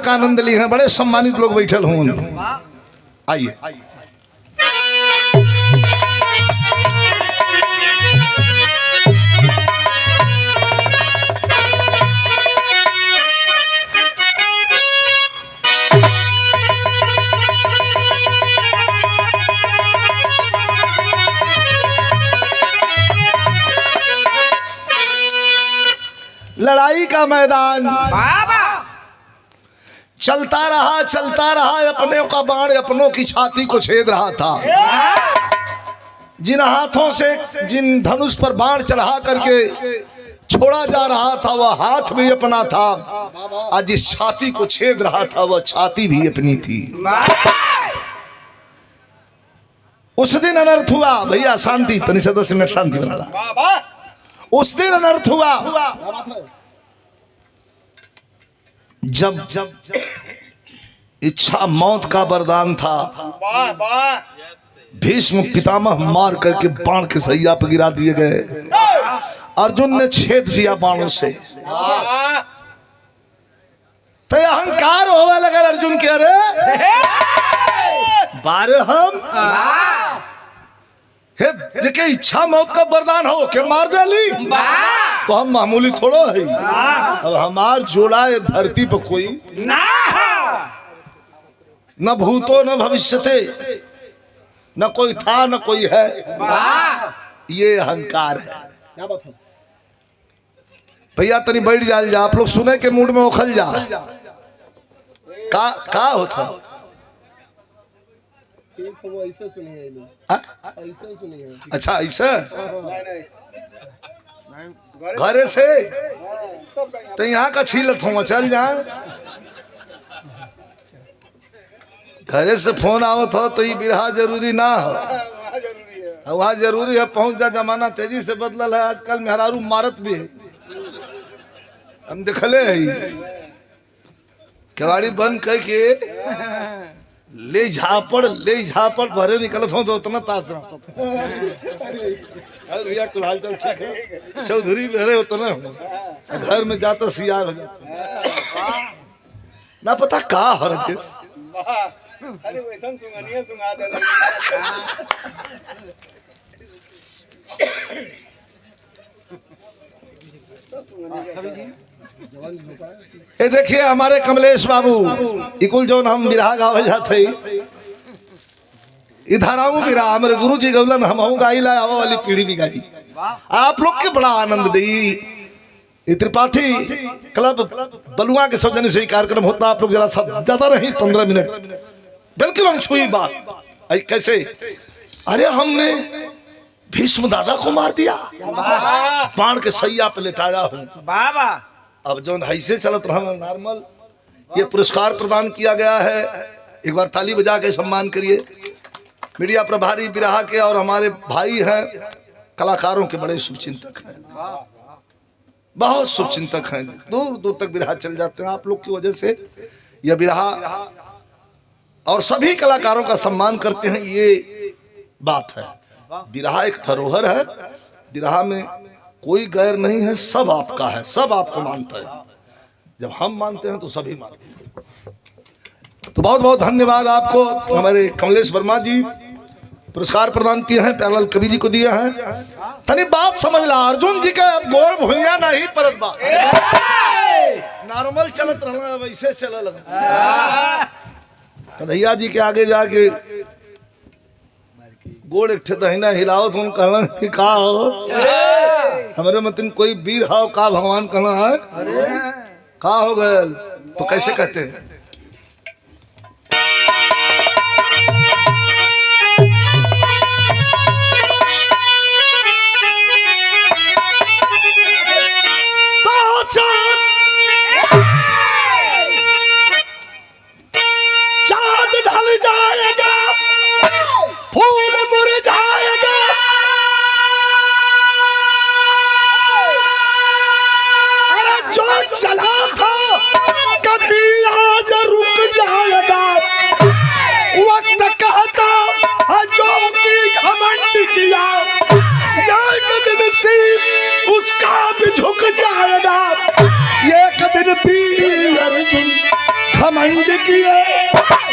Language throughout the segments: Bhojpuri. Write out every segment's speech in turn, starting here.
का आनंद लिए हैं। बड़े सम्मानित लोग बैठल हों। आइए लड़ाई का मैदान चलता रहा, अपने का बाण अपनों की छाती को छेद रहा था। जिन हाथों से जिन धनुष पर बाण चढ़ा करके छोड़ा जा रहा था वह हाथ भी अपना था, आज जिस छाती को छेद रहा था वह छाती भी अपनी थी। उस दिन अनर्थ हुआ भैया, शांति तनी से 10 मिनट शांति बना ला। उस दिन अनर्थ हुआ जब इच्छा मौत का वरदान था। भीष्म पितामह मार करके बाण के सैया पर गिरा दिए गए। अर्जुन ने छेद दिया बाणों से। तो अहंकार होवे लगा अर्जुन के, अरे बारे हम देखे इच्छा मौत का वरदान हो के मार डाली तो हम मामूली थोड़ो है। अब हमार जोड़ा है धरती पर कोई न भूतो न भविष्यते, न कोई था न कोई है। ये अहंकार है। क्या बात है भैया, तनी बैठ जाल जा, आप लोग सुने के मूड में उखल जा। का होता ऐसे सुनिए, ऐसे सुनिए। अच्छा ऐसे घरे से तो यहाँ का छीलत हो, चल जाए। घरे से फोन आवत हो तो ये बिरहा जरूरी ना हो, वहाँ जरूरी है पहुंच जा। जमाना तेजी से बदलल है, आजकल मेहरारू मारत भी है। हम देखले है केवाड़ी बंद करके ले झापड़ भरे निकलत हो तो उतना तास भैया कुलाल चल ठीक है, चौधरी भरे उतना घर में जाता सियार हो जाता ना पता का हो रजेश। अरे वैसा सुंगा दे। ये देखिए हमारे कमलेश बाबू इकुल जो हम बिरहा गावे जाते इधर आऊं बिरहा हमारे गुरु जी गौलन हम गाई ला आओ वाली पीढ़ी भी गाई। आप लोग के बड़ा आनंद दी। त्रिपाठी क्लब बलुआ के सौजन्य से कार्यक्रम होता। आप लोग जरा ज्यादा रही 15 मिनट बिल्कुल हम छुई बात। कैसे अरे हमने भीष्म दादा को मार दिया, बाण के सैया पे लेटाया हूँ बाबा। अब जो ऐसे चलत रहा नॉर्मल, ये पुरस्कार प्रदान किया गया है। एक बार ताली बजा के सम्मान करिए। मीडिया प्रभारी बिरहा के और हमारे भाई हैं, कलाकारों के बड़े शुभचिंतक हैं, बहुत शुभचिंतक हैं। दूर दूर तक बिरहा चल जाते हैं आप लोग की वजह से। यह बिरहा और सभी कलाकारों का सम्मान करते हैं, ये बात है। बिरहा एक धरोहर है, बिरहा में कोई गैर नहीं है, सब आपका है, सब आपको मानता है। जब हम मानते हैं तो सभी मानते हैं। तो बहुत बहुत धन्यवाद आपको। हमारे कमलेश वर्मा जी पुरस्कार प्रदान किए हैं, प्यारलाल कवि जी को दिए हैं। तनी बात समझ ला, अर्जुन जी का अब गोड़ भुइया नहीं परत बा, नॉर्मल चलत रहना वैसे चल लगा। कन्हैया जी के आगे जाके गोड़ एक दहिना हिलाओ तुम कहना कि का हो हमारे मतिन कोई वीर हाव का भगवान कहना है का हो गए तो कैसे कहते हैं। चांद ढल जाएगा, फूल मुरझाएगा, अरे जो चला था कभी आज रुक जाएगा। वक्त कहता है जो कि घमंड किया, एक दिन शीश उसका भी झुक जाएगा। एक दिन वीर अर्जुन घमंड किए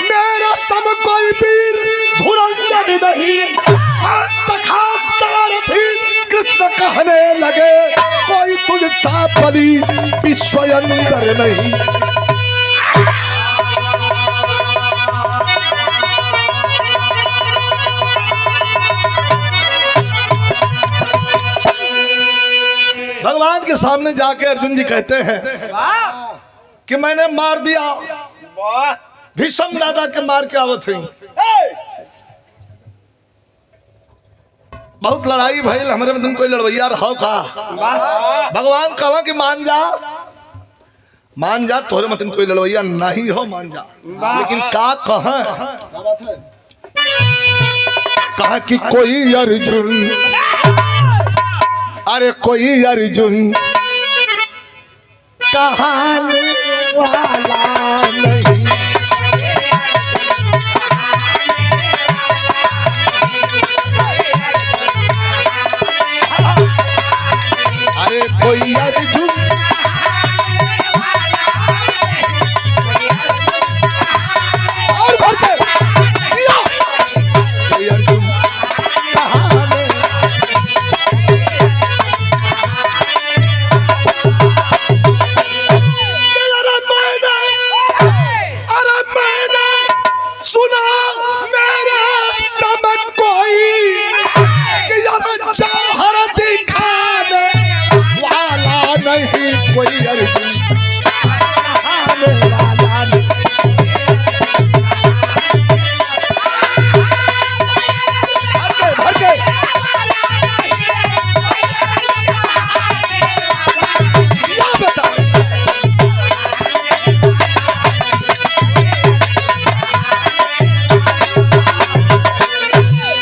मेरा सम कोई वीर धुरंधर नहीं। सखा सारथी कृष्ण कहने लगे कोई तुझसा बली विश्व अंदर नहीं। भगवान के सामने जाके अर्जुन जी कहते हैं कि मैंने मार दिया भीष्म दादा के मार के आवत हुई। बहुत लड़ाई भइल हमारे में तुम कोई लड़वैया रहो का। भगवान कहला कि मान जा तोरे में तुम कोई लड़वैया नहीं हो मान जा। लेकिन का कहा कि कोई अर्जुन अरे कोई अर्जुन कहानी वाला नहीं। अरे कोई अर्जुन और भरते कोई अर्जुन सुना मेरा समझ कोई कि जौहर दिखाने वाला नहीं। कोई अर्जुन दिखाने वाला नहीं। भर क्या बता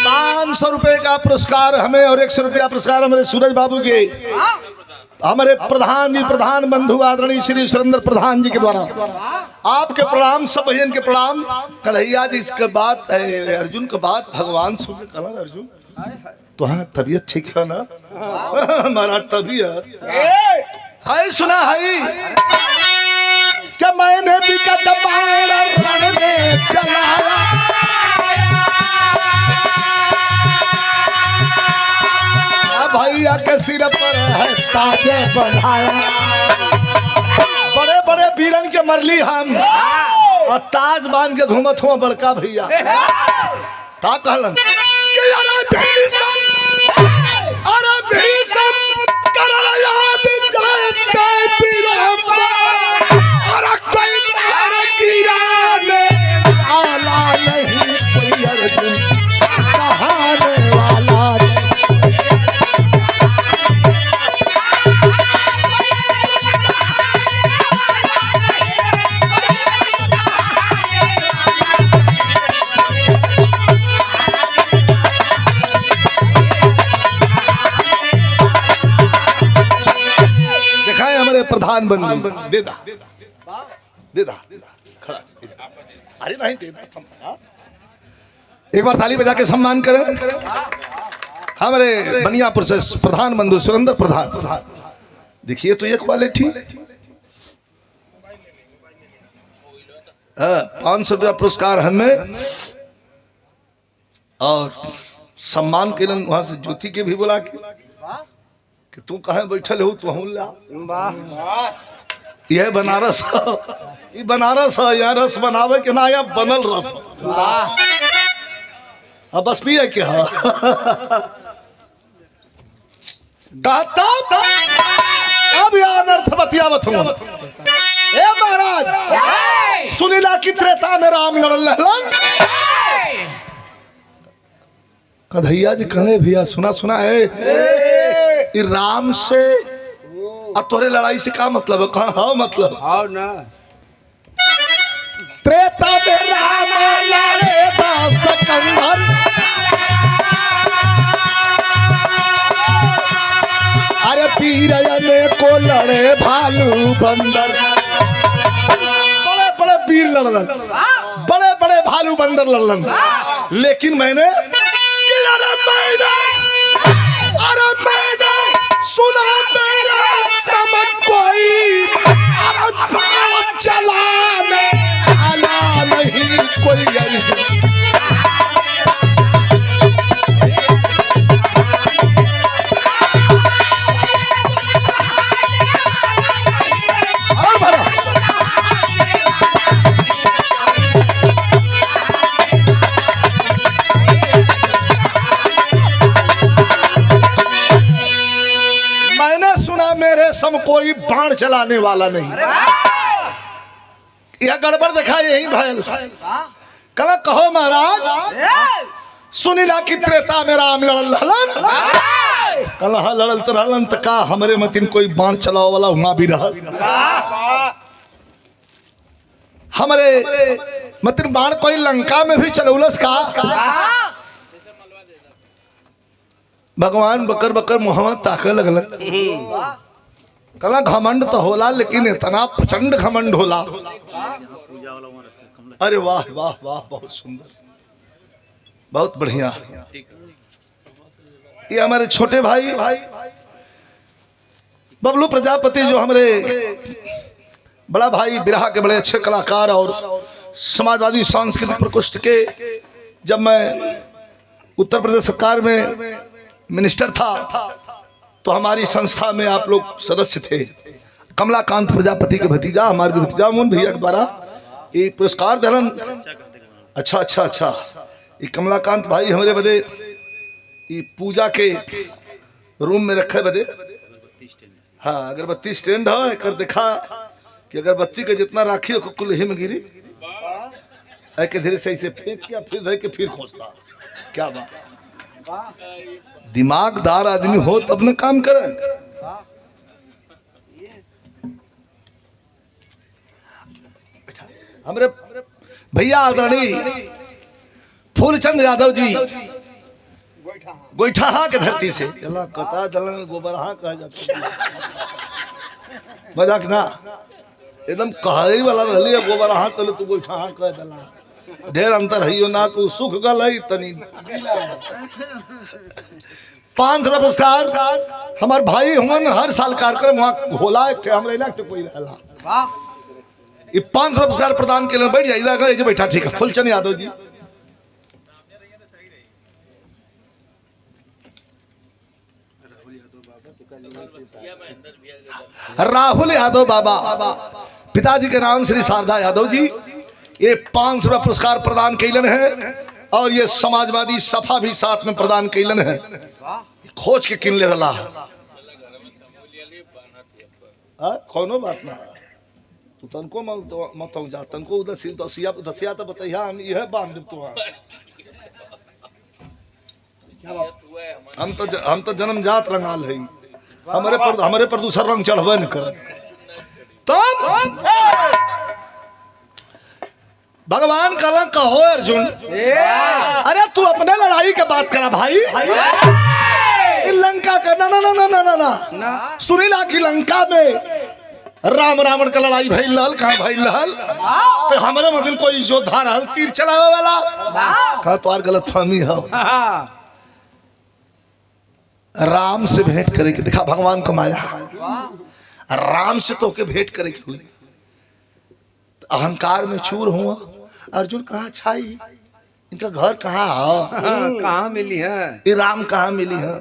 500 रुपए का पुरस्कार हमें और 100 रुपया पुरस्कार हमारे सूरज बाबू के हमारे प्रधान जी प्रधान बंधु आदरणीय श्री सुरेंद्र प्रधान जी के द्वारा आपके प्रणाम सब भजन के प्रणाम। कन्हैया जी इसके बाद अर्जुन के बाद भगवान सुन कहा अर्जुन तो हाँ तबीयत ठीक है ना हमारा तबीयत है सुना है क्या मैंने भी रण में चलाया भैया के सिर पर है ताजे बनाया। बड़े बड़े वीरन के मरली हम और ताज बांध के घूमत हुआ बड़का भैया का कहलन कि अरे भीषम करण याद जैसे पीरप्पा अरे कोई मार गिराने वाला नहीं। कोई अर्जुन कहाने वाला नहीं। प्रधान बंधु दे दा खड़ा अरे नहीं दे दा एक बार ताली बजा के सम्मान करें हमारे बनियापुर से प्रधान बंधु सुरेंद्र प्रधान। देखिए तो ये क्वालिटी 500 रुपया पुरस्कार हमें और सम्मान के लिए वहां से ज्योति के भी बुला के कि तू कहाँ बैठल हो तू ला यह बनारस ये बनारस है यहाँ रस बनावे के ना या बनल रस अब बस पिए के अब यहाँ अनर्थ बतियावत हूँ। ए महाराज सुनीला की त्रेता में राम लड़ल कन्हैया जी कहे भैया सुना सुना है राम से तोरे लड़ाई से क्या मतलब है कहा हाँ मतलब हाँ ना त्रेता में राम लड़े सकंदर अरे पीरने को लड़े भालू बंदर बड़े बड़े वीर लड़लन बड़े बड़े भालू बंदर लड़लन लेकिन मैंने सुना मेरा समझ कोई चलाने सम कोई बाण चलाने वाला नहीं। यह गड़बड़ दिखा यही भैल। कला कहो महाराज सुनीला की त्रेता में राम लड़ल हलन, कला लड़ल तो रहलन त का हमरे मतिन कोई बाण चलाओ वाला वहां भी रहा। हमरे मतिन बाण कोई लंका में भी चलौलस का। भगवान बकर बकर मोहम्मद ताके लगलन। कला घमंड तो होला लेकिन इतना प्रचंड घमंड होला। अरे वाह वाह वाह, बहुत सुंदर, बहुत बढ़िया। ये हमारे छोटे भाई बबलू प्रजापति जो हमारे बड़ा भाई बिरहा के बड़े अच्छे कलाकार और समाजवादी सांस्कृतिक प्रकोष्ठ के, जब मैं उत्तर प्रदेश सरकार में मिनिस्टर था तो हमारी संस्था में आप लोग सदस्य थे। कमलाकांत प्रजापति के भतीजा, हमारे भतीजा मोहन भैया के द्वारा ये पुरस्कार दिलन। अच्छा अच्छा अच्छा, ये कमलाकांत भाई हमारे बदे ये पूजा के रूम में रखे बदे, हाँ अगरबत्ती स्टैंड है कर देखा कि अगरबत्ती के जितना राखी हो कुल ही में गिरी के धीरे से ऐसे फेंक किया, फिर धर के फिर खोजता। क्या बात, दिमागदार आदमी हो तब न काम करे। हमारे भैया आदरणीय फूलचंद यादव जी गोईठा के धरती से, चला कता दलन गोबरहा कहा जाता है, मजाक ना, एकदम कहाई वाला रहली है। गोबरहा तले तू गोईठा कह दला, ढेर अंतर है ना, को सुख गल है तनी। 500 पुरस्कार हमार भाई हुन हर साल कार्यक्रम वहाँ होला एक हमरा इलाके कोई रहला। ये 500 पुरस्कार प्रदान के लिए बैठ जाइएगा, बैठा ठीक है। फूलचंद यादव जी, राहुल यादव बाबा, पिताजी के नाम श्री शारदा यादव जी, ये 500 पुरस्कार प्रदान कैलन है और ये समाजवादी सफा भी साथ में प्रदान कैलन है। खोज के किन ले रहा है, कोनो बात ना, तू तनको मत हो जा, तनको उदसिया तो बताइया हम यह बांध दे तो। हम तो जन्म जात रंगाल है, हमारे पर दूसरा रंग चढ़वे न कर। तब भगवान कला कहो अर्जुन, अरे तू अपने लड़ाई के बात करा भाई, लंका का ना ना ना ना ना ना, सुनीला की लंका में राम रावण का लड़ाई भइल रहल, कहाँ भइल रहल तो हमारे मदिन कोई योद्धा रहल तीर चलावे वाला, कहा तो गलत फहमी है। राम से भेंट करे के देखा भगवान को माया, राम से तो के भेंट करे की हुई, अहंकार में चूर हुआ। अर्जुन कहाँ छाई, इनका घर कहाँ है, कहाँ मिली है, ये राम कहाँ मिली है,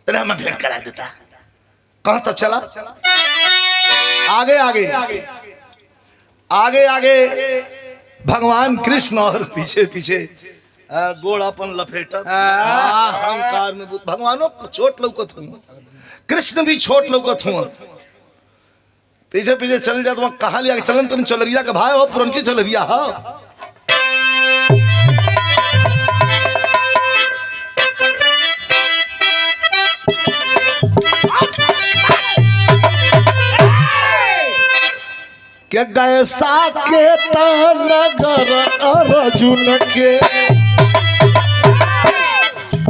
तेरा मैं भेंट करा देता। कहाँ तक चला, आगे आगे आगे आगे भगवान कृष्ण और पीछे पीछे गोड़ापन लपेटत अहंकार में भगवानों को चोट लौकत हूँ, कृष्ण भी छोट लौकत हूँ। पीछे पीछे चल जा, तो कहा लिया चलन तुम चलरिया का भाई हो, पुरनकी चलरिया हो। क्या गए साकेत नगर अर्जुन के,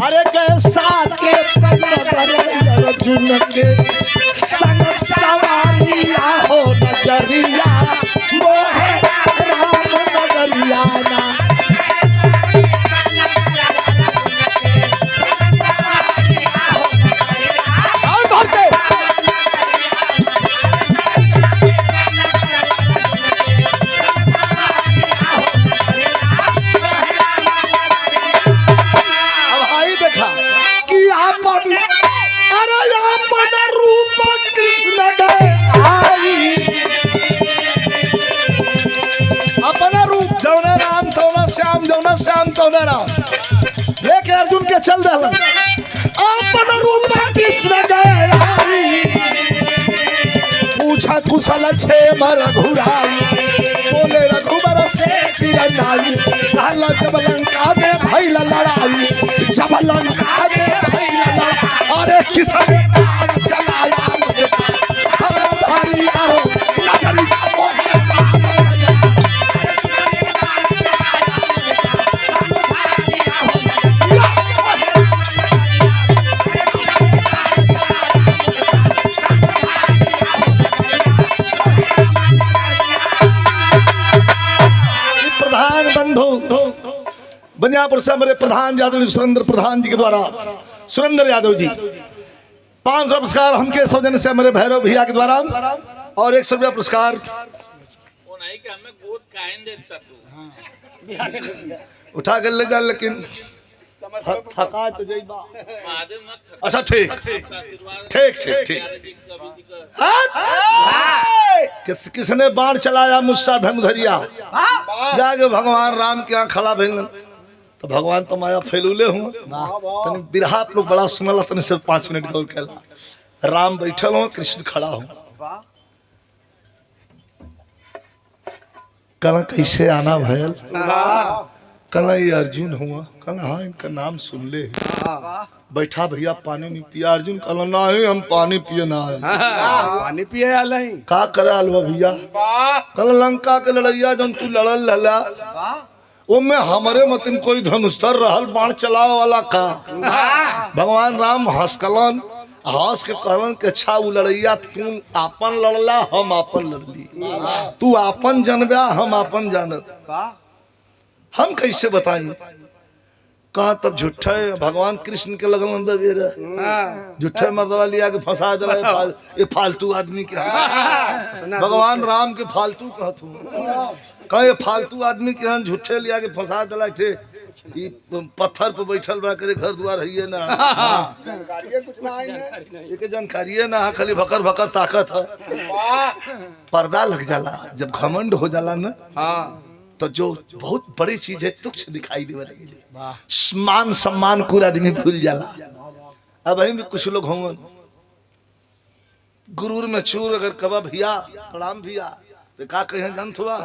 अरे गए साकेत नगर अर्जुन के, संग सवारिया हो नजरिया मोहे राम नगरिया ना। श्याम चौदह राम लेके अर्जुन के चल दल अपन रूप कृष्ण गए पूछा कुशल छे रघुराई बोले रघुबर से सिरनाई कहला जब लंका में भइल लड़ाई जब लंका में भइल लड़ाई अरे किसने बाण चलाया भारी आओ नजरी बनियापुर से हमारे प्रधान यादव सुरेंद्र प्रधान जी के द्वारा सुरेंद्र यादव जी 500 पुरस्कार हमके सौजन्य से हमारे भैरव भैया के द्वारा और 100 रुपया पुरस्कार उठा कर ले जा लेकिन थका तो जाइबा अच्छा ठीक ठीक ठीक ठीक किसने बाण चलाया मुझसा धन धरिया जाके भगवान राम के यहाँ खड़ा भेल तो भगवान तो माया फैलूले हूँ तनी बिरहा आप लोग बड़ा सुनल तनी सिर्फ 5 मिनट गौर कैला राम बैठल हो कृष्ण खड़ा हो कल कैसे आना भयल कल ये अर्जुन हुआ कल हाँ इनका नाम सुन ले बैठा भैया पानी नहीं पिया अर्जुन कल ना हम पानी पिए ना पानी पिए आला ही का करे अलवा भैया कल लंका के लड़ैया जन तू लड़ल लला वो में हमारे मतिन कोई धनुष्तर रहल बाण चलावे वाला का भगवान राम हंसकलन हंस के कहलन के अच्छा उ लड़ैया तू आपन लड़ला हम आपन लड़ली तू आपन जनबा हम आपन जानब हम कैसे बताई कहा तब झूठा भगवान कृष्ण के लगन अंदर गिरा झूठे मर्दवा लिया के फंसा दिला ये फालतू आदमी के भगवान राम के फालतू कहत कहे ये फालतू आदमी के हम झूठे लिया के फंसा दिला थे ये पत्थर पे बैठल बा करे घर द्वार है ना ये जानकारी है ना खाली भकर भकर ताकत है पर्दा लग जाला जब घमंड हो जाला ना तो जो बहुत बड़ी चीज है तुच्छ दिखाई देवे लगे मान सम्मान पूरा आदमी भूल जाला अब वहीं भी कुछ लोग होंगे गुरूर में चूर अगर कबा भैया प्रणाम भैया तो का कहे जंत हुआ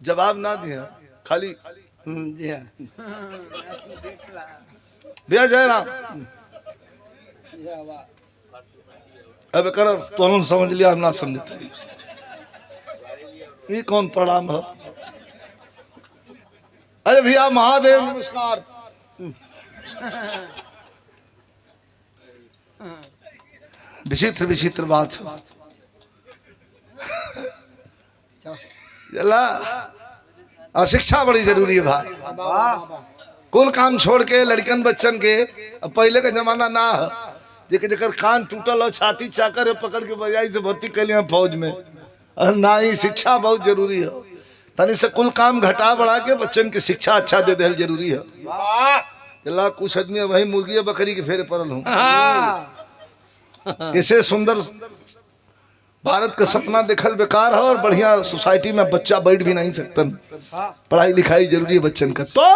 जवाब ना दिया खाली जी हाँ भैया जय राम अब कर तो समझ लिया हम ना समझते ये कौन प्रणाम है अरे भैया महादेव नमस्कार विचित्र विचित्र बात है शिक्षा बड़ी जरूरी है भाई कुल काम छोड़ के लड़कन बच्चन के अब पहले का जमाना ना है जेकर कान टूटल हो छाती चाकर पकड़ के बजाई से भर्ती कर लिया फौज में और ना ही शिक्षा बहुत जरूरी है तनी से कुल काम घटा बढ़ा के बच्चन की शिक्षा अच्छा दे दे जरूरी है चला कुछ आदमी वही मुर्गी बकरी के फेरे पड़ल हूँ इसे सुंदर भारत का सपना देखल बेकार है और बढ़िया सोसाइटी में बच्चा बैठ भी नहीं सकता पढ़ाई लिखाई जरूरी है बच्चन का तो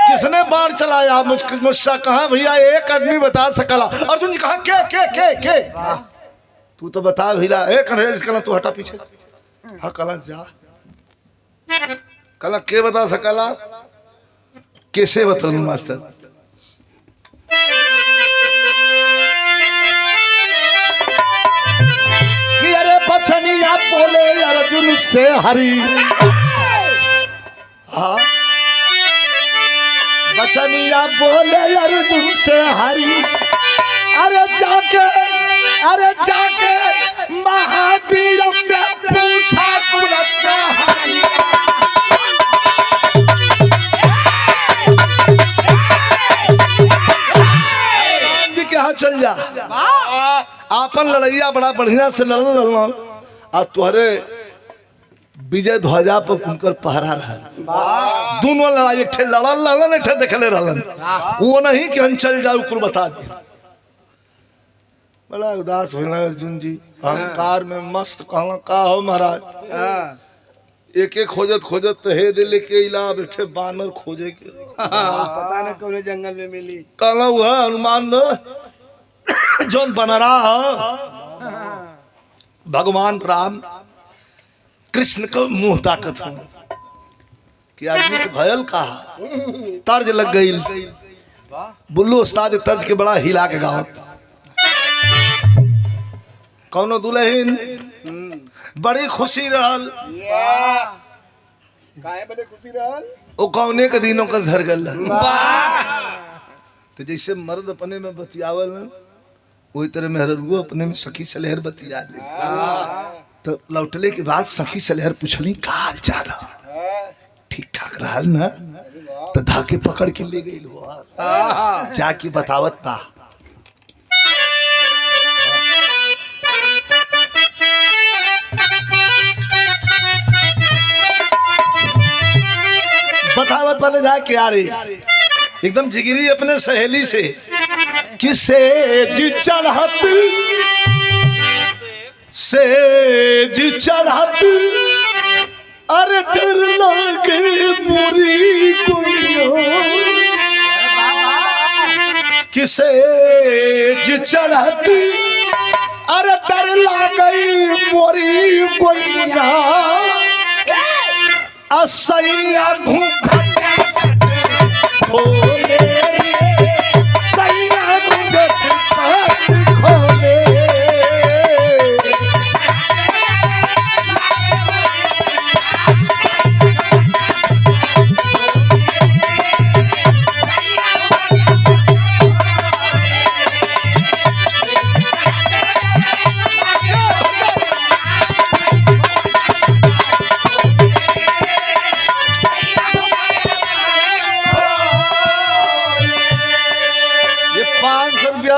किसने बाण चलाया मुझसे कहा भैया एक आदमी बता सकला अर्जुन जी कहा के तू तो बता भैया एक कला तू हटा पीछे हाँ कला जा कला के बता सकला कैसे बताऊं मास्टर बचनिया बोले अर्जुन से हरी हाँ बचनिया बोले अर्जुन से हरी अरे जाके महावीर से पूछा क्या चल जा आपन लड़ैया बड़ा बढ़िया से लड़ल आ तुहरे विजय ध्वजा पर उनकर पहरा रहा दोनों लड़ाई एक लड़ल एक देखले रहलन वो नहीं कि हम चल जाओ कुल बता दे बड़ा उदास हो अर्जुन जी अहंकार में मस्त कहला का हो महाराज एक एक खोजत तो हे दिल के इला बैठे बानर खोजे के पता न कौन जंगल में मिली कहला हुआ हनुमान न जोन बनरा भगवान राम कृष्ण को मुंह ताकत हूं कि आदमी के भयल कहा तर्ज लग गई। बुल्लू उस्ताद तर्ज के बड़ा हिला के गावत। कौनो दुल्हन बड़ी खुशी रहल, काहे बड़े खुशी रहल? वो कौने के दिनों का घर गल। तो जैसे मर्द अपने में बतियावल न, वही तरह मेहरगो अपने में सखी सलेहर बतिया दे। तो लौटले के बाद सखी सलेहर पूछली का हाल चाल है? ठीक ठाक रहल ना? तो धाके पकड़ के ले गई जाके बतावत बा। बतावत वाले जाके आ रही एकदम जिगरी अपने सहेली से कि सेज चढ़त अरे डर लागे मोरी कोइयो कि सेज चढ़त अरे डर लागे मोरी कोइया असैया घूंघट खोले सैया घूंघट खोले।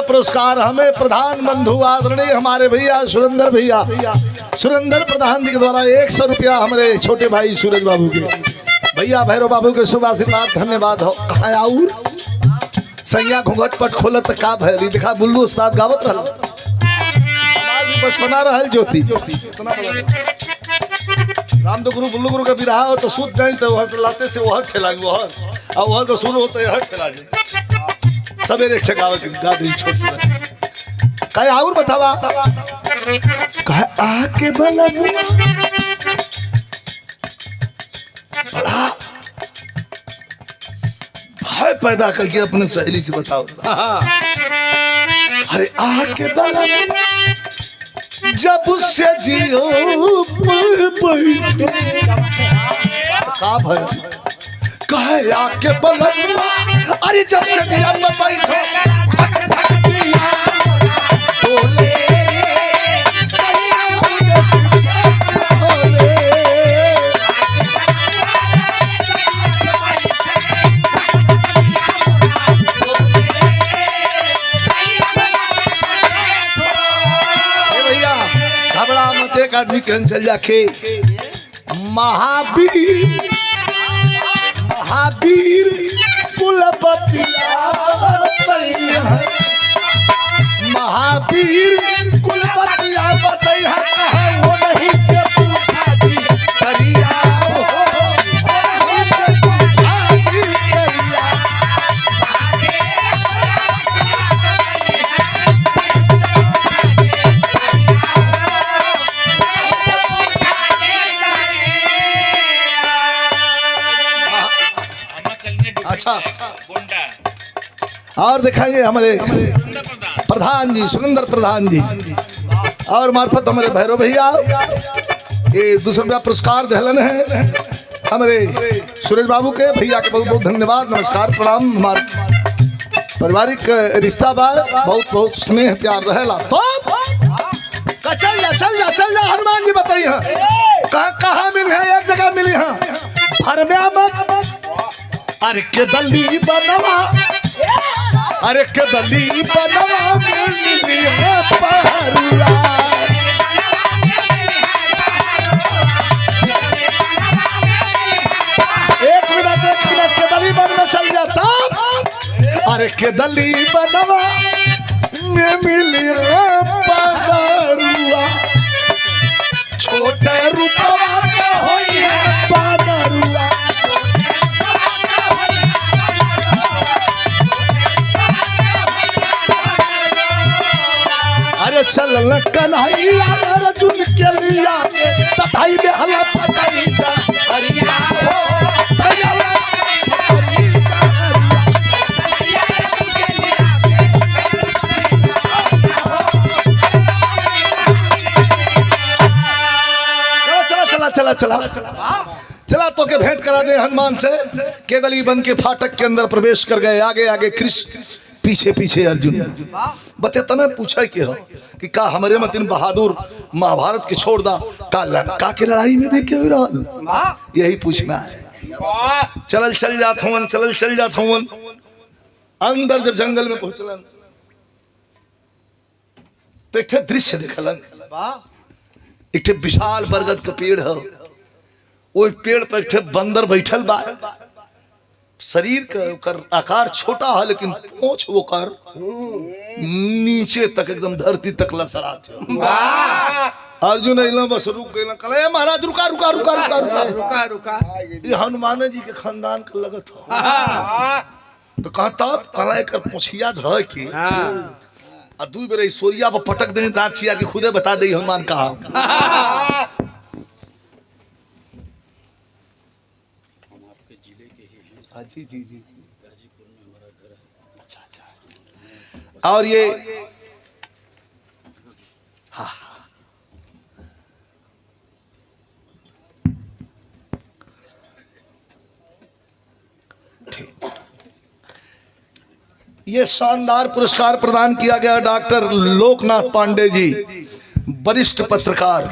पुरस्कार हमें प्रधान बंधु आदरणीय हमारे भैया सुरेंद्र प्रधान जी के द्वारा 100 रुपया हमारे छोटे भाई सूरज बाबू के भैया भैरव बाबू के शुभ आशीर्वाद धन्यवाद हो। और सैया घूंघट पट खोलत का भैरी दिखा बुल्लू उस्ताद गावत रहल बचपना रहल ज्योति राम तो गुरु बुल्लू गुरु का भी रहा हो तो सूत गई तो वह लाते से वह ठेलाएंगे वह तो शुरू होते है ठेला सवेरे ठेकावत गा दी छोटी कहे और बतावा कहे आके बला बड़ा भय पैदा करके अपने सहेली से बताओ अरे आके बला जब उससे जियो का भय कहे आके बला अरे जब से जिया बैठो घबरा मत एक आदमी के चल जाके महावीर कुलपति महावीर कुलपति बतैया वो नहीं से पूछा दी करिया से पूछा दी करिया अच्छा और दिखाइए हमारे प्रधान जी सुरेंद्र प्रधान जी और मार्फत हमारे भैरव भैया ये 200 रुपया पुरस्कार दहलन है हमारे सुरेश बाबू के भैया के बहुत बहुत धन्यवाद नमस्कार प्रणाम। हमारे पारिवारिक रिश्ता बा बहुत बहुत स्नेह प्यार रहेला तो चल जा हनुमान जी बताइए कहाँ मिली है एक जगह मिली है भरम्या मत अरे के दली बनवा मिली है पहरुआ एक मिनट के दली बन में चल जाता अरे के दली बनवा में मिली है पहरुआ छोटे रूपवा का होई है पहरुआ अरे चल कन्हैया अर्जुन धाई में हला पकड़ीता हरिया हो भैया चला चला चला तो के भेंट करा दे हनुमान से। केदली बन के फाटक के अंदर प्रवेश कर गए। आगे आगे कृष्ण पीछे पीछे अर्जुन। बते तने पूछा के हो कि का हमारे मतिन बहादुर महाभारत के छोड़ दा का लंका के लड़ाई में भी क्यों रहा, यही पूछना है। चलल चल जात हूं, चलल चल जात हूं। अंदर जब जंगल में पहुंचलन तो एक दृश्य देखलन। एक विशाल बरगद का पेड़ है। वो पेड़ पर एक बंदर बैठल बा। शरीर का आकार छोटा है लेकिन पूंछ वो कर नीचे तक एकदम धरती तक लसरात है। अर्जुन अइला बस रुक गइला। कहले महाराज रुका रुका रुका रुका रुका रुका रुका ये हनुमान जी के खानदान का लगत हो। तो कहता कहला एकर पूछिया ध के आ दू बेर सोरिया पर पटक देनी दांत छिया के खुदे बता दे हनुमान कहा। जी जी जी गाजीपुर में हमारा घर है। अच्छा अच्छा। और ये हाँ ठीक। ये शानदार पुरस्कार प्रदान किया गया डॉक्टर लोकनाथ पांडे जी, वरिष्ठ पत्रकार।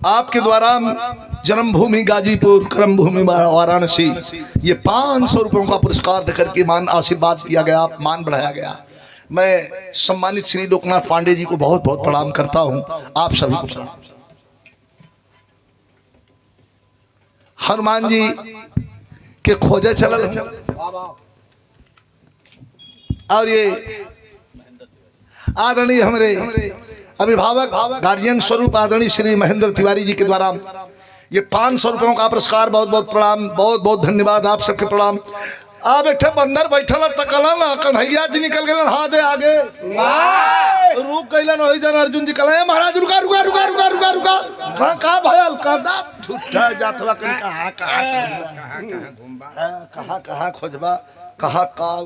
आपके द्वारा जन्मभूमि गाजीपुर, कर्म भूमि वाराणसी, ये 500 रुपयों का पुरस्कार देकर के मान आशीर्वाद किया गया, मान बढ़ाया गया। मैं सम्मानित श्री लोकनाथ पांडे जी को बहुत बहुत प्रणाम करता हूं। आप सभी को प्रणाम। हनुमान जी के खोजे चलल और ये आदरणीय हमारे अभिभावक गार्जियन स्वरूप आदरणीय श्री महेंद्र तिवारी जी के द्वारा ये 500 रुपयों का पुरस्कार। बहुत बहुत प्रणाम, बहुत बहुत धन्यवाद आप सबके प्रणाम। आप एक बंदर बैठल टकलन कन्हैया जी निकल गए हाथ दे आगे रुक गइलन। वही जन अर्जुन जी कहले महाराज रुका रुका रुका रुका रुका रुका का भयल का झूठा जातवा कन कहां कहां कहां खोजबा कहां कहां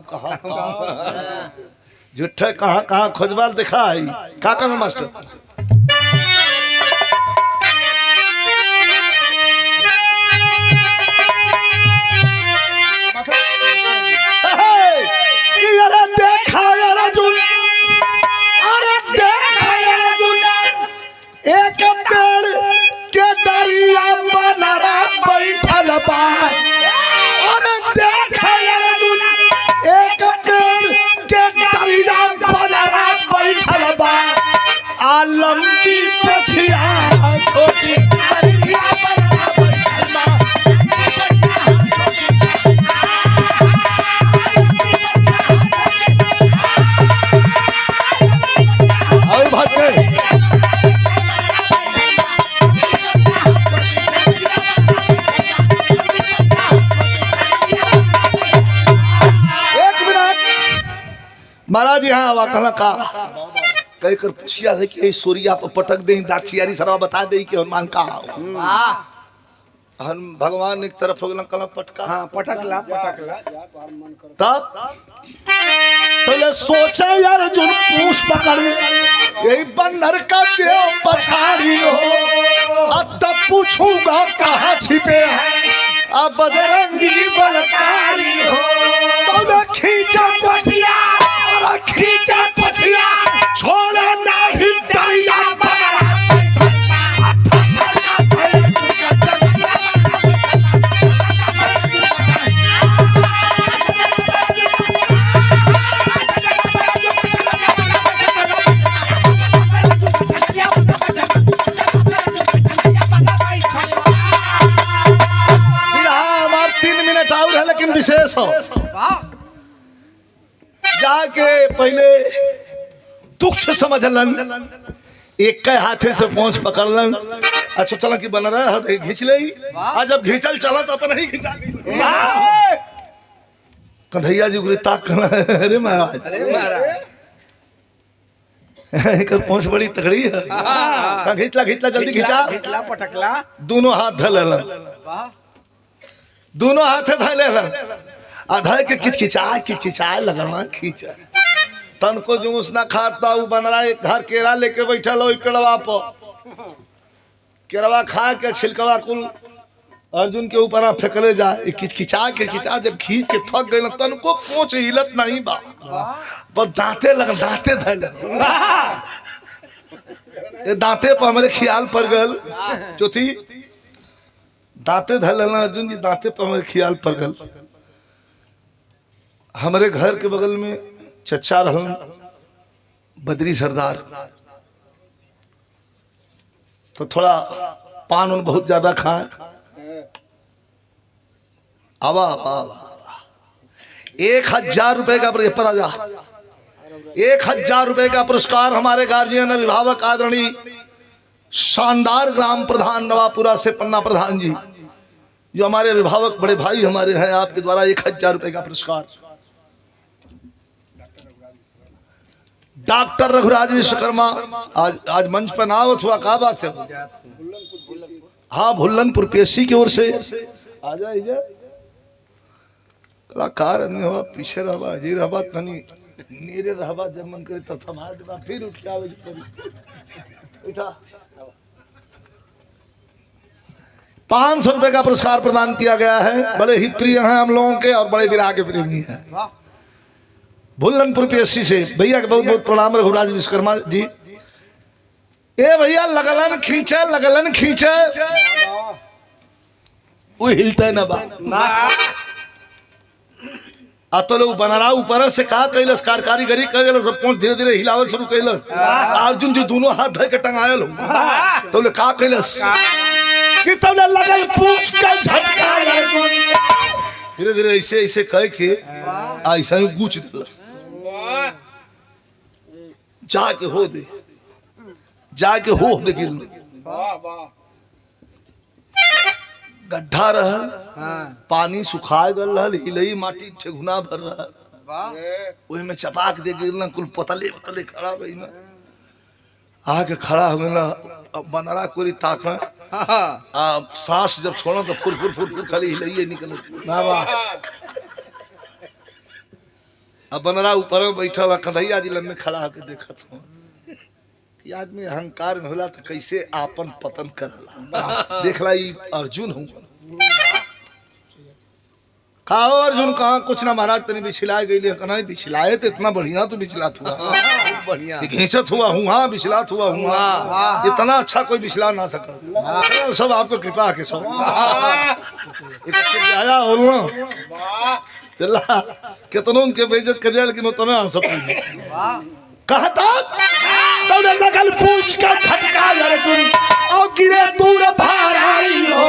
झूठा कहां कहां खोजबा दिखाई का कर मास्टर। अरे देखा अर्जुन, अरे देखा अर्जुन, एक पेड़ के दरिया बनरा बैठल बा। अरे देखा अर्जुन, एक पेड़ के दरिया बनरा बैठल बा। आ लंबी पछिया छोटी दरिया बनरा बैठल बा। महाराज यहाँ आवा कहला का कई कर पूछिया है कि सूर्या पर पटक दे दाचियारी सरवा बता दे कि हनुमान का हम भगवान एक तरफ हो गला कला पटका। हाँ पटकला पटकला तब तो सोचा यार अर्जुन पूछ पकड़ यही बंदर का देव पछाड़ी हो। अब तब पूछूंगा कहाँ छिपे हैं अब बजरंगी बलकारी हो। तो खींचा पछिया खींचा पछिया छोड़ा नहीं दरिया लेकिन विशेष हो जाके पहले तुक्ष समझलन एक के हाथे से पहुंच पकड़लन। अच्छा चला कि बन रहा है घिंच ले आज जब घिंचल चला तो अपन ही खिंचा कन्हैया जी गुरी ताक अरे महाराज कर पहुंच बड़ी तगड़ी है। कहाँ खींचला खींचला जल्दी खींचा। खिचला पटकला दोनों हाथ धर लेला, वाह दोनों हाथ धर लेला। आधा के खिचखिचाए लगना खींचा। तन को जूस ना खाता उ बन रहा एक घर केरा लेके बैठल हो पेड़वा पर। केरवा खा के छिलकवा कुल अर्जुन के ऊपर आ फेंकले जा। खिचखिचा के खिंचा जब खींच के थक गए तन को पोंछ हिलत नहीं बा, बस दांते लग दांते धर ये दांते पर हमारे ख्याल पर गल जो थी दांते धर लेना। अर्जुन जी दांते पर हमारे ख्याल पर गल। हमारे घर के बगल में चचा रहन बद्री सरदार, तो थोड़ा पान उन बहुत ज्यादा खाए। आवा 1000 रुपए का पर आजा 1000 रुपए का पुरस्कार हमारे गार्जियन अभिभावक आदरणीय शानदार ग्राम प्रधान नवापुरा से पन्ना प्रधान जी, जो हमारे अभिभावक बड़े भाई हमारे हैं, आपके द्वारा 1000 रुपए का पुरस्कार। डॉक्टर रघुराज विश्वकर्मा आज मंच पर ना आवत हुआ, का बात है? हाँ, भुल्लनपुर पीएससी की ओर से आजा इधर। कलाकार हुआ पीछे रहा जी रहा तनी नीरे रहा जब मन करे तब थमा देबा फिर उठ के आवे उठा। 500 रुपए का पुरस्कार प्रदान किया गया है। बड़े ही प्रिय हैं हम लोगों के और बड़े विराग के प्रेमी हैं। भुल्लनपुर पीएससी से भैया के बहुत बहुत प्रणाम। रघुराज विश्वकर्मा जी ए भैया लगलन खींचे वो हिलते न बा। आ तो लोग बनरा ऊपर से का कैलस कारीगरी कैलस पहुंच धीरे धीरे हिलावल शुरू कैलस। अर्जुन जी दोनों हाथ धर के टंगायल तो ले का कैलस कि तब लगल पूछ के झटका अर्जुन धीरे धीरे ऐसे ऐसे कह के ऐसा ही गूंच दिलस। जाके हो दे गिर गड्ढा रहल, पानी सुखा गल रहल, हिलई माटी ठेगुना भर रहल। ओही में चपाक दे गिरना कुल पतले पतले खड़ा भई ना आके खड़ा हो गया। बनरा कोरी ताका सांस जब छोड़ा तो फुर फुर फुर फुर खाली हिलइए निकल। अब बनरा ऊपर बैठा कन्हैया जी लम्बे खड़ा होकर देखत हूँ कि आदमी अहंकार में होला तो कैसे आपन पतन करला। देखला ई अर्जुन हूँ कहो अर्जुन कहाँ कुछ ना महाराज तनी बिछलाए गई कना बिछलाए तो इतना बढ़िया तो बिछलात हुआ बढ़िया घींचत हुआ हूँ हाँ बिछलात हुआ हूँ इतना अच्छा कोई बिछला ना सका। सब आपको कृपा के सब आया हो कितनों उनके बेइज्जत कर लेकिन उतना हंसत कहता तो लगल पूछ का झटका अर्जुन और गिरे दूर भार आई हो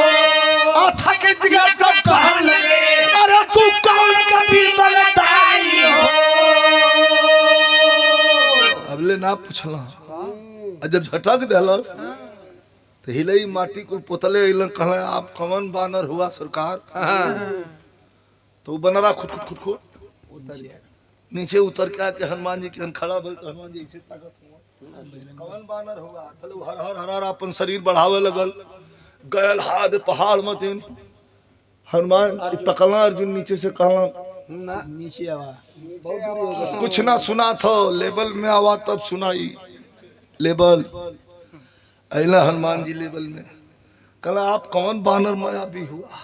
और थके जगह तब कहन लगे अरे तू कौन कभी मरदाई हो। अबले ना पूछला जब झटक देलस तो हिलई माटी को पोतले इलन कहला आप कौन बानर हुआ सरकार। तो बनरा खुद नीचे उतर के आके हनुमान जी के खड़ा हनुमान जी ऐसे ताकत हुआ कौन बानर होगा चलो हर हर हर अपन शरीर बढ़ावे लगल गयल हाथ पहाड़ मत हनुमान तकला अर्जुन नीचे से कहला नीचे आवा कुछ ना सुना था लेवल में आवा तब सुनाई लेवल अला हनुमान जी लेवल में कहला आप कौन बानर माया भी हुआ।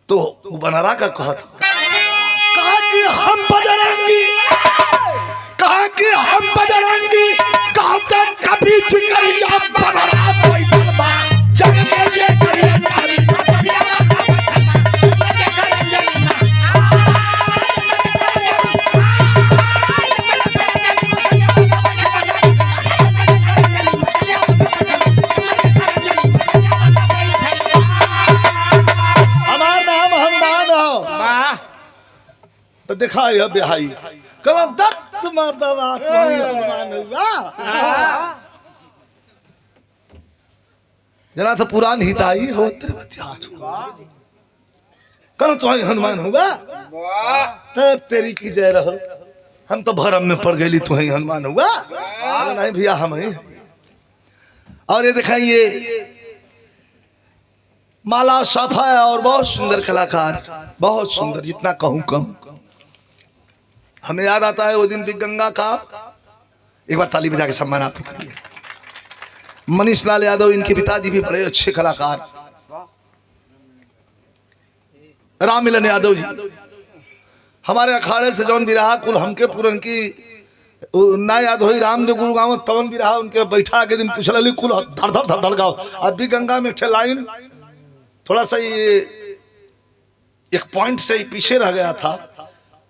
तो वो बनरा का कहा था कहा कि हम बजरंगी कहते कभी चिकरिया बनरा कोई बनवा जग के ये करिया तो दिखा यह बिहाई कल दत्त मर्दवा जरा तो पुरान हिताई हो कल तो हनुमान होगा तो तेरी की जय रहो हम तो भरम में पड़ गई तू ही हनुमान हुआ। नहीं भैया हम ही। और ये दिखाइए माला साफा है और बहुत सुंदर कलाकार, बहुत सुंदर, जितना कहूं कम। हमें याद आता है वो दिन भी गंगा का, एक बार ताली बजा के सम्मान आप करिए। मनीष लाल यादव इनके पिताजी भी बड़े अच्छे कलाकार, राम मिलन यादव जी हमारे अखाड़े से जौन भी रहा कुल हमके पूरन की ना याद हो रामदेव गुरु गाँव तवन भी रहा, उनके बैठा के दिन पूछल कुल धड़ धड़ धड़ धड़ गाओ। अब भी गंगा में एक लाइन थोड़ा सा ये एक पॉइंट से पीछे रह गया था,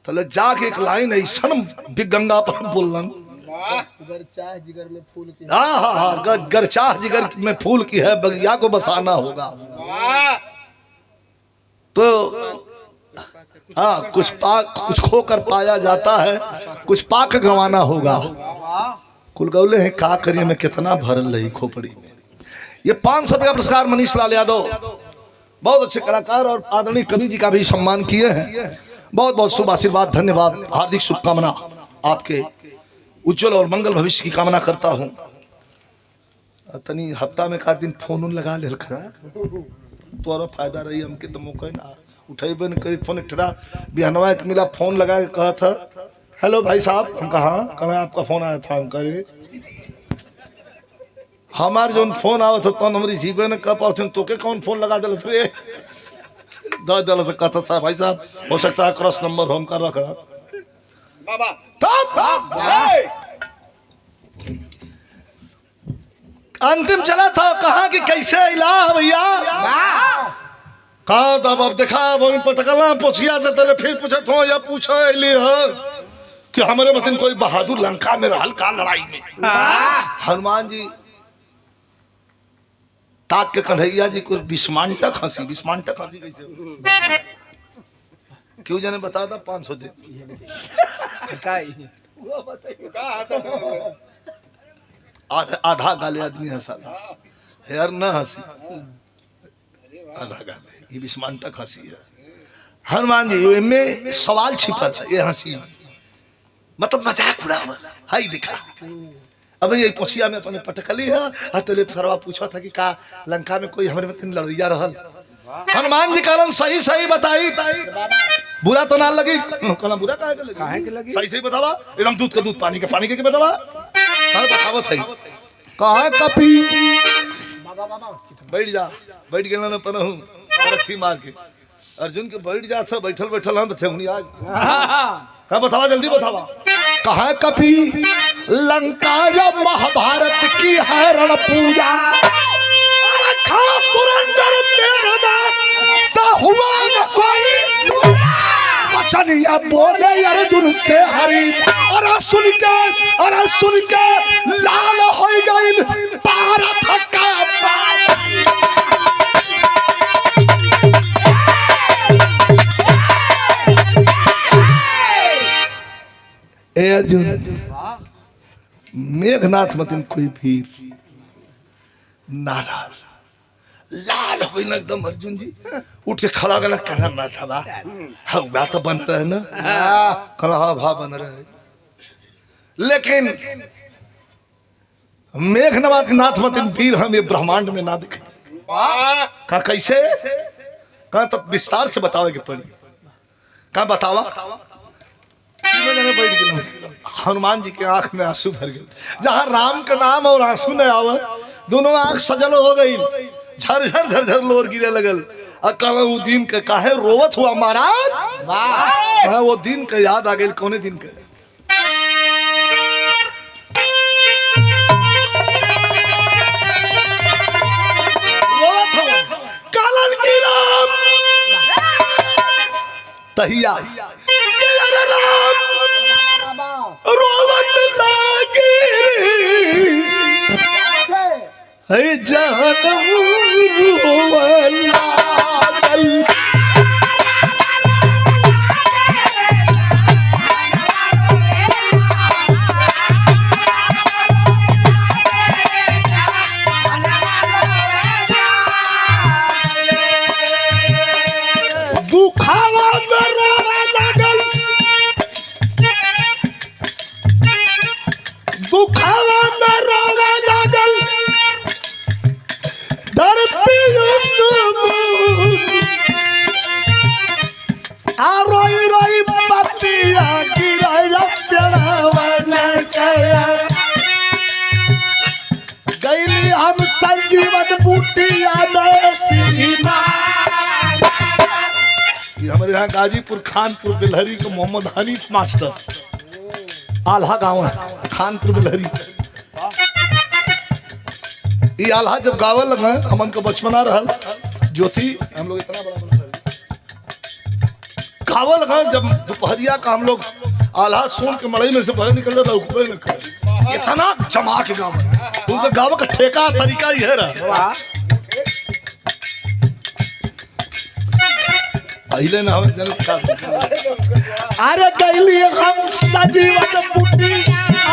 तो जाके एक लाइन ऐसा बिग गंगा पर बोलन, गरचाह जिगर में फूल की, हाँ हाँ हाँ, गरचाह जिगर में फूल की है, बगिया को बसाना होगा। तो हाँ, कुछ खोकर पाया जाता है, कुछ पाक गंवाना होगा। कुल गौले हैं का करिए में कितना भरल रही खोपड़ी में। ये 500 रुपया पुरस्कार मनीष लाल यादव, बहुत अच्छे कलाकार और आदरणीय कवि जी का भी सम्मान किए हैं। बहुत बहुत शुभ आशीर्वाद, धन्यवाद, हार्दिक शुभकामना, आपके उज्जवल और मंगल भविष्य की कामना करता हूँ। तनी हफ्ता में का दिन फोन लगा ले खरा तो फायदा रही, हमके तो मौका ना उठेबे न करी। फोन एक बिहानवा एक मिला, फोन लगा के कहा था हेलो भाई साहब। हम कहा कहा आपका फोन आया था। हम करे हमारे जो फोन आया था तो हम रिसीव न कर पाते, तो के कौन फोन लगा दिल रे दल से कहता साहब भाई साहब हो सकता है क्रॉस नंबर होम कर रखा बाबा। अंतिम चला था, कहा कि कैसे इलाह भैया कहा तब अब देखा पटकला पोछिया से तले फिर पूछत हो या पूछो कि हमारे मतलब कोई बहादुर लंका में रहल का लड़ाई में। हनुमान जी ताक के कन्हैया जी को विस्मांटक हंसी, विस्मांटक हंसी कैसे क्यों जाने बता था 500 दे आधा गाले आदमी हंसा यार न हंसी, आधा गाले ये विस्मांटक हंसी है। हनुमान जी में सवाल छिपल है, ये हंसी मतलब मजाक उड़ावल हाई दिखा। अब ये पोछिया में अपने पटकली है तो फरवा पूछा था कि का लंका में कोई हमारे मतलब लड़ैया रहल। हनुमान जी कहलन सही सही बताई, बुरा तो ना लगी। कहला बुरा काहे के लगी, सही सही बतावा, एकदम दूध का दूध पानी का पानी के बतावा। कहां बतावत है कहां कपी बैठ जा, बैठ गेल न पनहु रथी मार के अर्जुन के बैठ जा था, बैठल बैठल हम थे उनी आज का बतावा, जल्दी बतावा। कहा कपी लंका या महाभारत की है रण पूजा, खास पुरंदर में हुआ न कोई बचनिया बोले अर्जुन से हरी। अरे सुन के लाल हो गई भारत का ए अर्जुन मेघनाथ मतिन कोई भीर नाराज लाल हो गई ना एकदम। अर्जुन जी उठ के खड़ा गला कहना माथा बा हाँ तो बन रहे ना, कला हाँ भा बन रहे। लेकिन मेघनाथ नाथ मतिन वीर हम ये ब्रह्मांड में ना दिखे। कहा कैसे, कहा तब विस्तार से बतावे के पड़ी। कहा बतावा। हनुमान जी के आंख में आंसू भर गए, जहां राम का नाम और आंसू न आवे दोनों आंख सजल हो गई, झरझर झरझर लोर गिरे लगल। अकल वो दिन के काहे रोवत हुआ महाराज, वो दिन का याद आ गई। कौने दिन के रोवत हुआ कालन की राम तहिया रोवत लागे है जानू रोवला चल। दुखावा में रोवा लागल आ रोई रोई पतिया गिराया चढ़ावन कया गईली हम संजीवन बूटिया नए श्रीमान। ये हमारे यहाँ गाजीपुर खानपुर बिलहरी के मोहम्मद हनीफ मास्टर आल्हा गांव है खानपुर बिलहरी। ये आल्हा जब गावे लगा हमन का बचपना रहल ज्योति हम लोग इतना बड़ा गावे लगा जब दोपहरिया का हम लोग आल्हा सुन के मड़ई में से बाहर निकल जाता ऊपर में इतना जमा के गाँव उनका गाँव का ठेका तरीका ही है रहा पहले ना हम अरे गईली हम सजीवन बूटी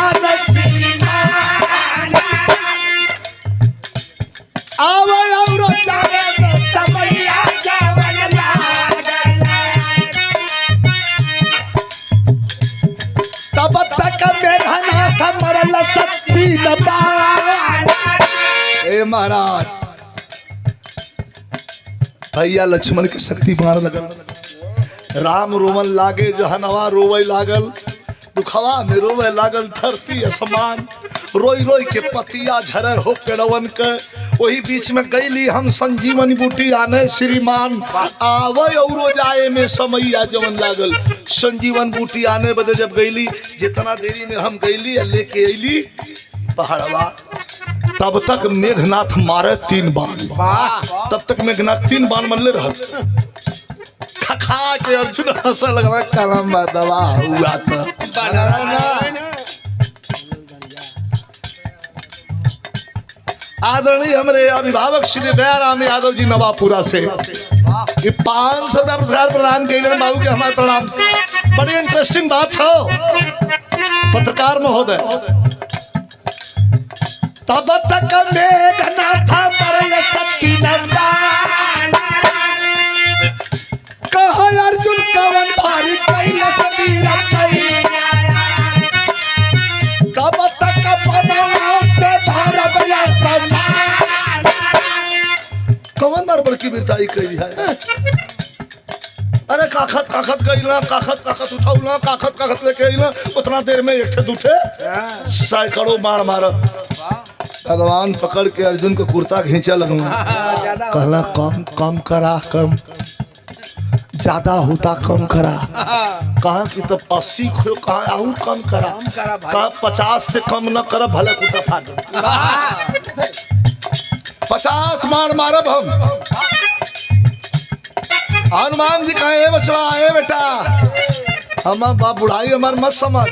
आवे श्रीमान आवे और जावे समैया जावन लागल तब तक मेघना था मरल शक्ति दबान। ए महाराज भैया लक्ष्मण के शक्ति मार लगल राम रोवन लागे जहनवा रोवे लागल दुखवा में रोवे लागल धरती असमान रोई रोई के पतिया झरर हो पेड़वन के वही बीच में गईली हम संजीवन बूटी आने श्रीमान आवे औरो जाए में समैया जवन लागल संजीवन बूटी आने बदे जब गईली जितना देरी में हम गईली लेके अली पहाड़वा तब तक मेघनाथ मारे 3 बाण तब तक मेघनाथ 3 बाण मरले रह खखा के अर्जुन हंसा लगा कलम दवा हुआ तो आदरणीय हमारे अभिभावक श्री दयाराम यादव जी नवापुरा से ये 500 रुपया पुरस्कार प्रदान किए बाबू के हमारे प्रणाम। बड़ी इंटरेस्टिंग बात हो पत्रकार महोदय तब तक मेघनाथ मरल शक्ति नंदन कहो अर्जुन कवन भारी कैलाश तीरथ तब तक बनवास से भारत या समान कवन नरबड़ की वीरताई कही है। अरे काखत काखत गईला काखत उठाउला काखत लेके अइला उतना देर में एक ठे दूठे सैकड़ों मार मारत भगवान पकड़ के अर्जुन को कुर्ता खींचा लगना कहला कम करा कम ज्यादा होता कम करा कहा कि तब 80 खो कहा और कम करा कहा 50 से कम न कर भले कुत्ता फाट 50 मार मारब हम। हनुमान जी कहे बचवा ए बेटा हम बाप बुढ़ाई हमार मत समझ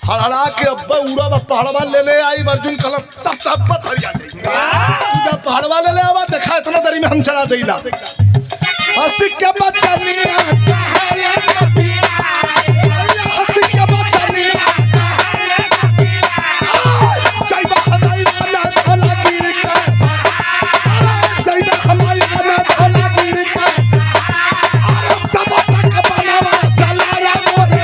हड़हड़ा के अब्बा उड़ा पहाड़वा ले आई अर्जुन कल तब फट जाते जब पहाड़वा ले आवा देखा इतना देरी में हम चला देला हंसी के बचनिया हंसी के बचनिया चाहिदा हमारी बना धोला गिर के चाहिदा हमारी बना धोला गिर के तब तक बनावा चला रे मोरे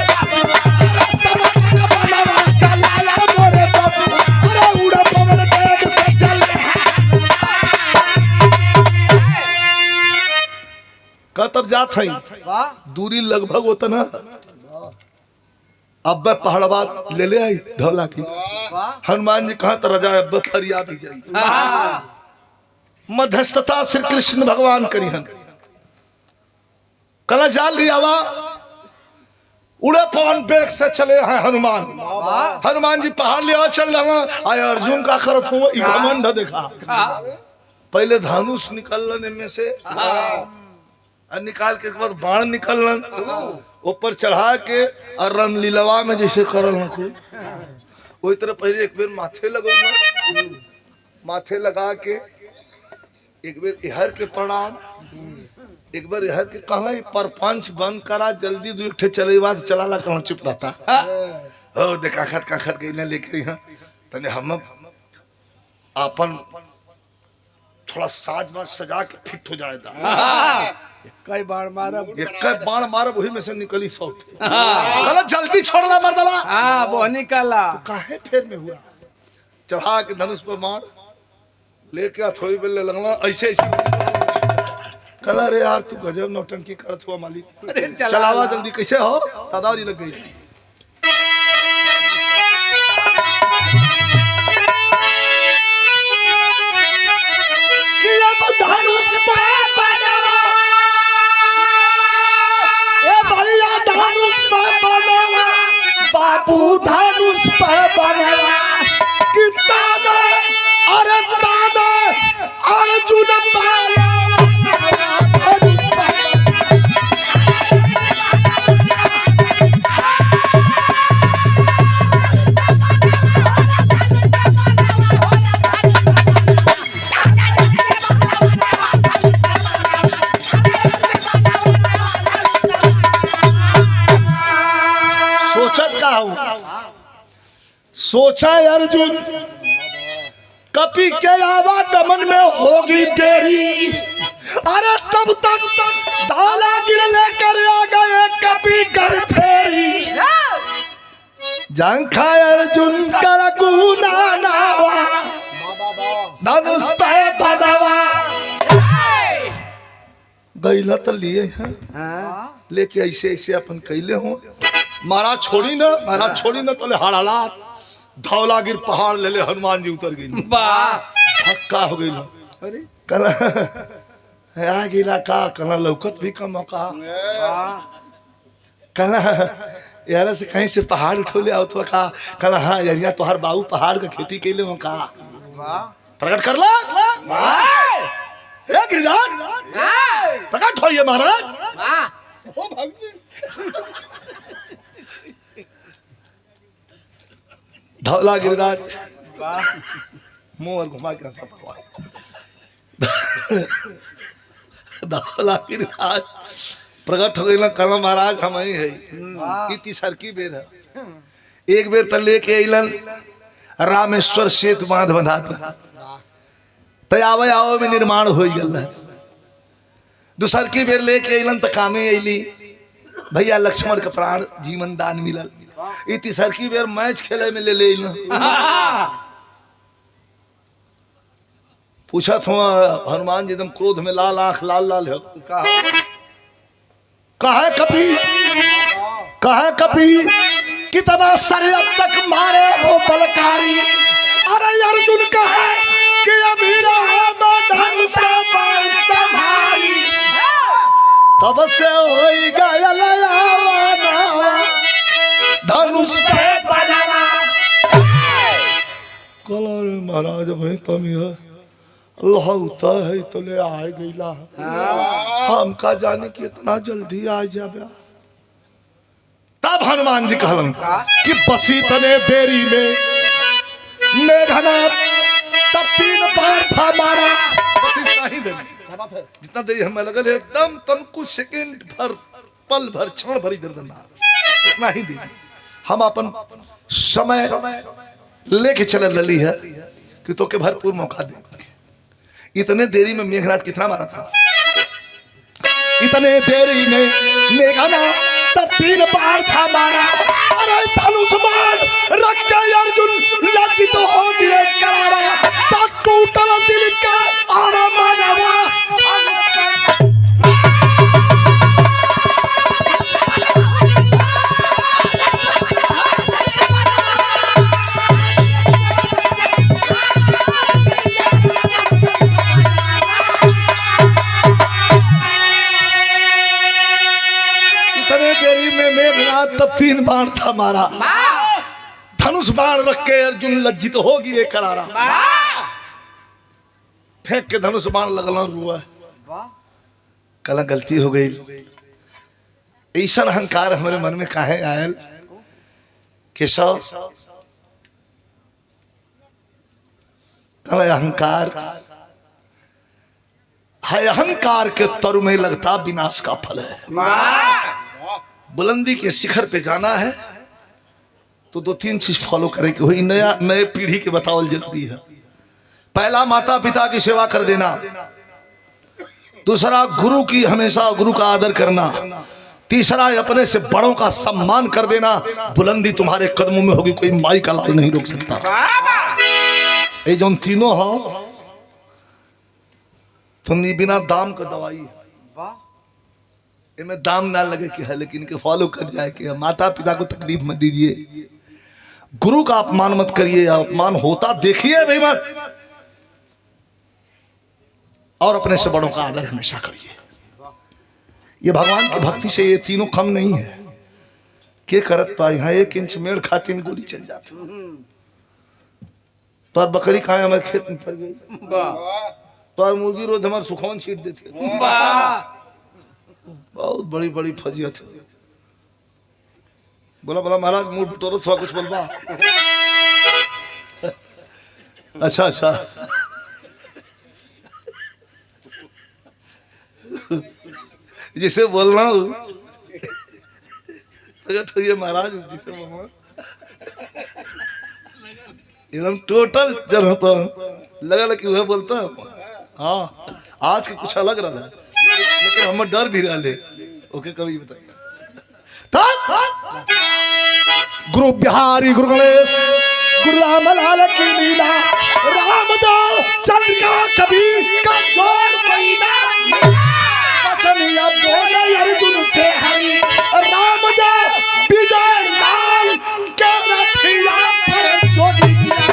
तब जात है दूरी लगभग होता ना अब पहाड़वा ले आई धौला की हनुमान जी कहा तरह जाए अब फरियाद ही जाई मध्यस्थता श्री कृष्ण भगवान करी हन कला जाल लियावा उड़े पवन बेग से चले हैं हनुमान जी पहाड़ लिया चल रहा आय अर्जुन का खरत हुआ घमंड देखा पहले धनुष निकलने में से निकाल के एक बार बाण निकलन ऊपर चढ़ा के और रामलीलावा में जैसे करल वही तरह पहले एक बार माथे लगा के एक बार इहर के प्रणाम एक बार इहर के कहला परपंच बंद करा जल्दी 2 ठे चले बाद चलाला कहाँ चुप रहता हो देखा खत गई ना लेके यहाँ तने हम अपन थोड़ा साज बाज सजा के फिट हो जाएगा कई बार मारब वही में से निकली शॉट कहला जल्दी छोड़ला मर्दवा वो निकाला तो काहे फेर में हुआ चढ़ा के धनुष पर मार लेके थोड़ी बेर लगला ऐसे कल अरे यार तू गजब नौटंकी करत हुआ मालिक। अरे चलावा जल्दी। कैसे हो? दादाजी लग गई। कि अब धनुष पे बनवा, ए भैया धनुष पे बनवा, बाबू धनुष पे बनवा। कि दादा अरे दादा अर्जुन पाला धनुष पे। सोचत का हूँ? सोचा अर्जुन कपि के अलावा दमन में होगी देरी। अरे तब तक दाला गिर लेकर आ गए कपि कर फेरी। जंखा अर्जुन कर गुना नावा धनुष पे बनवा। गईला तो लिए हैं लेके ऐसे ऐसे अपन कैले हो। महाराज छोड़ी ना, महाराज छोड़ी ना तो हाड़ा धौलागिर पहाड़ ले ले हनुमान जी उतर गई। वाह धक्का हो गई। अरे कल आ गिला का कल लौकत भी कम मौका कल यार से कहीं से पहाड़ उठोले आओ तो का कल हाँ यार तोहर बाबू पहाड़ का खेती कैले हो का प्रकट कर ला। गिरिराज प्रकट होइए महाराज। हो भक्ति धौला गिरिराज मुंह और घुमा के रखा धौला गिरिराज प्रकट हो गई ना कल महाराज हम ही है। तीसर की बेर है। एक बेर तो लेके अलन रामेश्वर सेतु बांध बंधात तयावे आओ में निर्माण हो गल। दूसर की बेर लेके अलन तो कामे अली भैया लक्ष्मण का प्राण जीवन दान मिलल। तीसर की बेर मैच खेले में ले ले पूछा था हनुमान जी एकदम क्रोध में लाल आंख लाल लाल है। कहा कपि कितना सर अब तक मारे हो बलकारी। अरे अर्जुन कहे कि अभी रहा धनुष पर संभारी। तब से हो गया धनुष पे बनवा। कल महाराज भाई तुम लहौता है तो ले आ गईला। हम का जाने कि इतना जल्दी आ जाबे। तब हनुमान जी कहलन कि बसी तने देरी में मेघनाथ तब 3 बार था मारा। जितना देरी हमें लगल है एकदम तनको सेकंड भर पल भर क्षण भरी दर्दना इतना ही देरी हम अपन समय लेके चल रही है कि तो के भरपूर मौका दे। इतने देरी में मेघनाथ कितना मारा था? इतने देरी में मेघनाथ तब 3 बार था मारा। अरे धनुष बाण रख के अर्जुन लज्जित हो गए करारा। तब टूटल दिल का आरा मानवा। तब 3 बाण था मारा। धनुष बाण रख के अर्जुन लज्जित होगी ये करारा। फेंक के धनुष बाण लगला रुआ। कल गलती हो गई। ऐसा अहंकार हमारे मन में काहे आयल केशव? कल अहंकार है, अहंकार के तरु में लगता विनाश का फल है। बुलंदी के शिखर पे जाना है तो 2-3 चीज फॉलो करे कि वही नए पीढ़ी के बतावल जरूरी है। पहला माता पिता की सेवा कर देना, दूसरा गुरु की हमेशा गुरु का आदर करना, तीसरा अपने से बड़ों का सम्मान कर देना। बुलंदी तुम्हारे कदमों में होगी, कोई माई का लाल नहीं रोक सकता। ये जो तीनों हो तुमने बिना दाम का दवाई इनमें दाम ना लगे कि है, लेकिन इनके फॉलो कर जाए कि माता पिता को तकलीफ मत दीजिए, गुरु का अपमान मत करिए, अपमान होता देखिए भाई मत, और अपने से बड़ों का आदर हमेशा करिए। ये भगवान की भक्ति से ये तीनों कम नहीं है। के करत पाई हाँ 1 इंच मेड़ खातिन गोली चल जाती। तो बकरी खाए हमारे खेत में फर गई, तो मुर्गी रोज हमारे सुखौन छीट देते। बहुत बड़ी बड़ी फजियत है। बोला बोला महाराज मूड बटोरो थोड़ा कुछ बोलबा। अच्छा अच्छा जिसे बोल रहा हूँ तो ये महाराज जिसे बोल रहा एकदम टोटल जन होता लगा कि वह बोलता है। हाँ आज के कुछ अलग रहा, लेकिन हम डर भी रहा ले। ओके कभी बताइए। गुरु बिहारी गुरु गणेश गुरु रामलाल की लीला, रामदास चंद्रिका कभी कमजोर पैदा, बचनिया बोले अर्जुन से हरि, रामदास विजय लाल के रथिया पर जोड़ी दिया।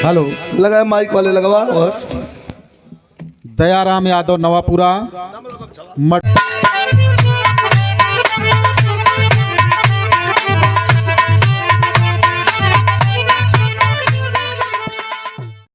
हेलो, लगा माइक वाले लगवा। और दयाराम यादव नवापुरा मठ।